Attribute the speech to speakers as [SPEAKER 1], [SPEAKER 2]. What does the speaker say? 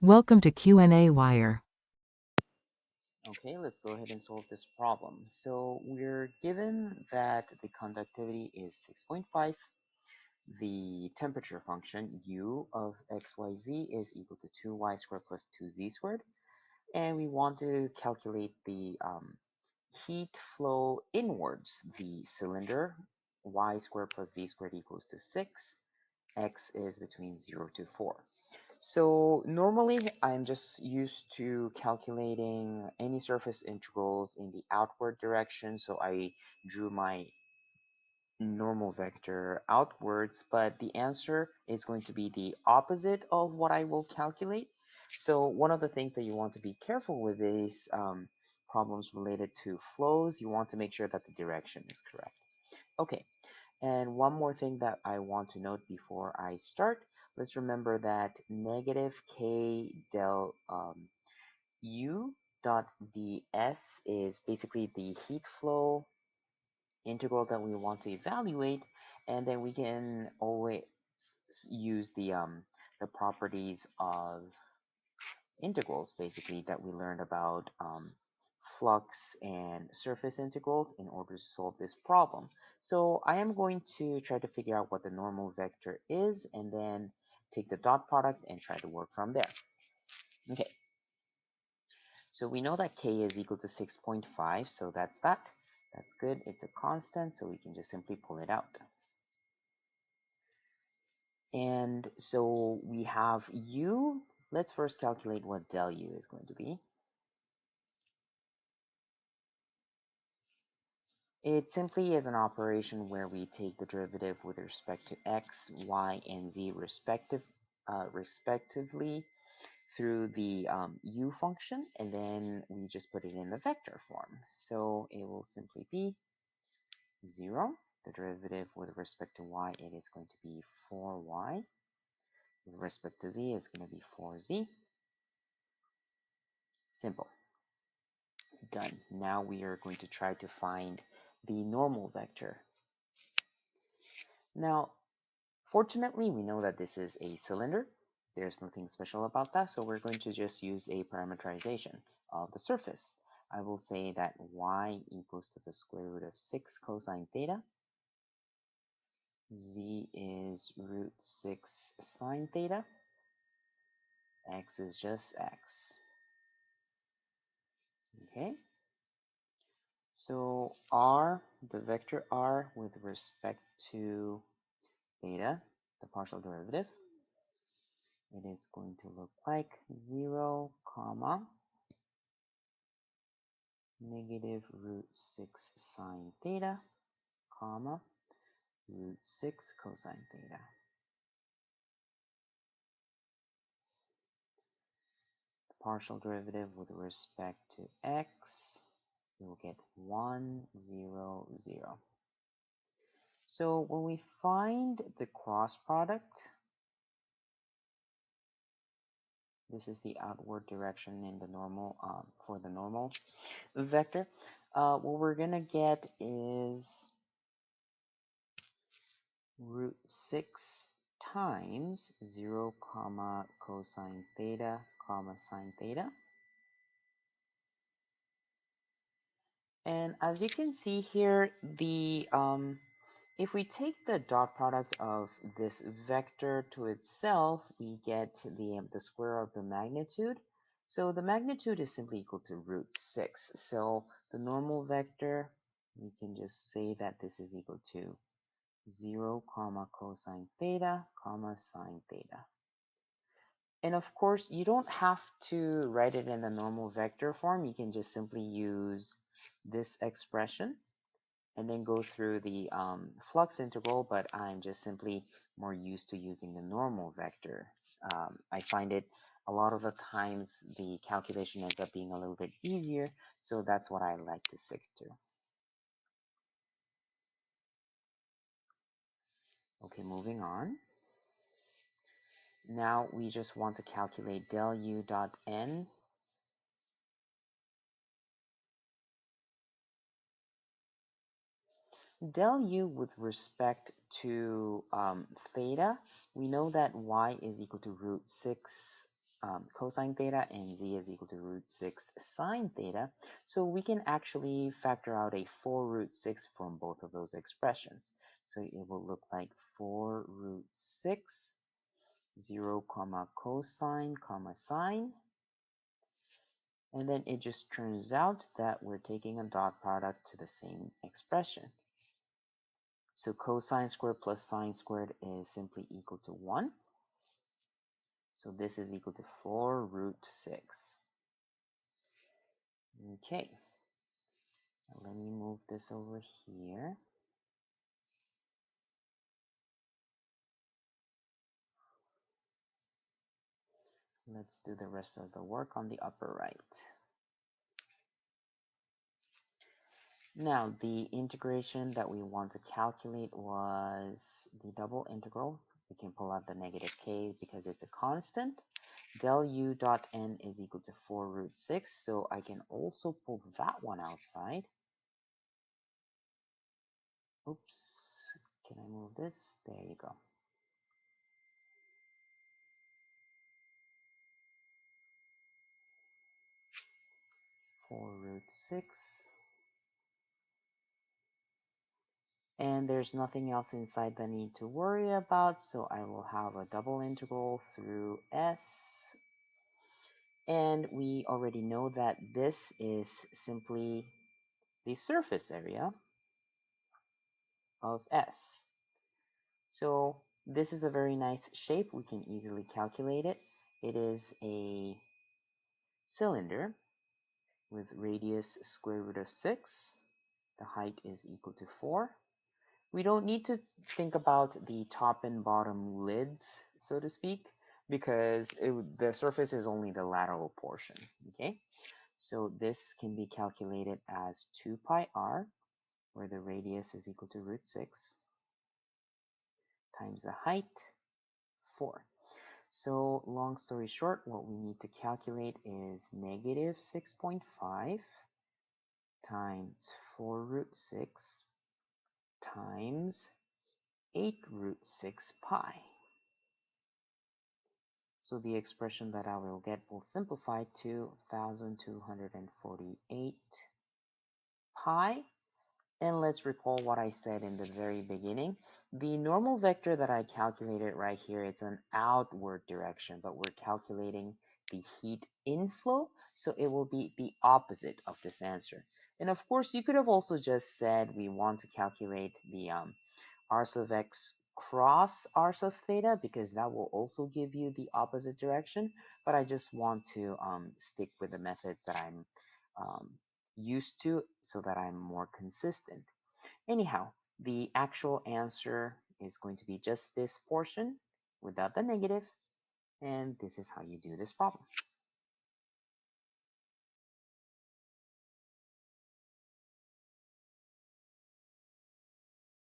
[SPEAKER 1] Welcome to qnawire.
[SPEAKER 2] Okay, let's go ahead and solve this problem. So we're given that the conductivity is 6.5, the temperature function u of xyz is equal to 2y squared plus 2z squared, and we want to calculate the heat flow inwards. The cylinder, y squared plus z squared equals to 6, x is between 0 to 4. So normally I'm just used to calculating any surface integrals in the outward direction. So I drew my normal vector outwards, but the answer is going to be the opposite of what I will calculate. So one of the things that you want to be careful with is problems related to flows. You want to make sure that the direction is correct. Okay, and one more thing that I want to note before I start, let's remember that negative k del u dot ds is basically the heat flow integral that we want to evaluate, and then we can always use the properties of integrals basically that we learned about flux and surface integrals in order to solve this problem. So I am going to try to figure out what the normal vector is and then take the dot product and try to work from there. Okay, so we know that k is equal to 6.5, so that's that. That's good. It's a constant, so we can just simply pull it out. And so we have u. Let's first calculate what del u is going to be. It simply is an operation where we take the derivative with respect to x, y, and z respectively through the u function, and then we just put it in the vector form. So it will simply be 0. The derivative with respect to y, it is going to be 4y. With respect to z, is going to be 4z. Simple. Done. Now we are going to try to find the normal vector. Now, fortunately, we know that this is a cylinder. There's nothing special about that, so we're going to just use a parameterization of the surface. I will say that y equals to the square root of 6 cosine theta. Z is root 6 sine theta. X is just x. Okay? So r, the vector r with respect to theta, the partial derivative, it is going to look like 0, comma, negative root 6 sine theta, comma, root 6 cosine theta. The partial derivative with respect to x, you'll get 1, 0, 0. So when we find the cross product, this is the outward direction in the normal for the normal vector. What we're gonna get is root 6 times 0 comma cosine theta comma sine theta. And as you can see here, the if we take the dot product of this vector to itself, we get the square of the magnitude. So the magnitude is simply equal to root 6. So the normal vector, we can just say that this is equal to 0 comma cosine theta comma sine theta. And of course, you don't have to write it in the normal vector form. You can just simply use this expression and then go through the flux integral, but I'm just simply more used to using the normal vector. I find it a lot of the times the calculation ends up being a little bit easier, so that's what I like to stick to. Okay, moving on. Now we just want to calculate del u dot n. Del u with respect to theta, we know that y is equal to root 6 cosine theta and z is equal to root 6 sine theta. So we can actually factor out a 4 root 6 from both of those expressions. So it will look like 4 root 6, 0 comma cosine comma sine. And then it just turns out that we're taking a dot product to the same expression. So cosine squared plus sine squared is simply equal to 1. So this is equal to 4 root 6. Okay, let me move this over here. Let's do the rest of the work on the upper right. Now, the integration that we want to calculate was the double integral. We can pull out the negative k because it's a constant. Del u dot n is equal to 4 root 6, so I can also pull that one outside. Oops, can I move this? There you go. Four root 6. And there's nothing else inside that I need to worry about, so I will have a double integral through s. And we already know that this is simply the surface area of S. So this is a very nice shape. We can easily calculate it. It is a cylinder with radius square root of 6. The height is equal to 4. We don't need to think about the top and bottom lids, so to speak, because the surface is only the lateral portion, okay? So this can be calculated as 2 pi r, where the radius is equal to root 6, times the height, 4. So long story short, what we need to calculate is negative 6.5 times 4 root 6 times 8 root 6 pi. So the expression that I will get will simplify to 1,248 pi. And let's recall what I said in the very beginning. The normal vector that I calculated right here, it's an outward direction, but we're calculating the heat inflow, so it will be the opposite of this answer. And of course, you could have also just said we want to calculate the r sub x cross r sub theta, because that will also give you the opposite direction. But I just want to stick with the methods that I'm used to so that I'm more consistent. Anyhow, the actual answer is going to be just this portion without the negative, and this is how you do this problem.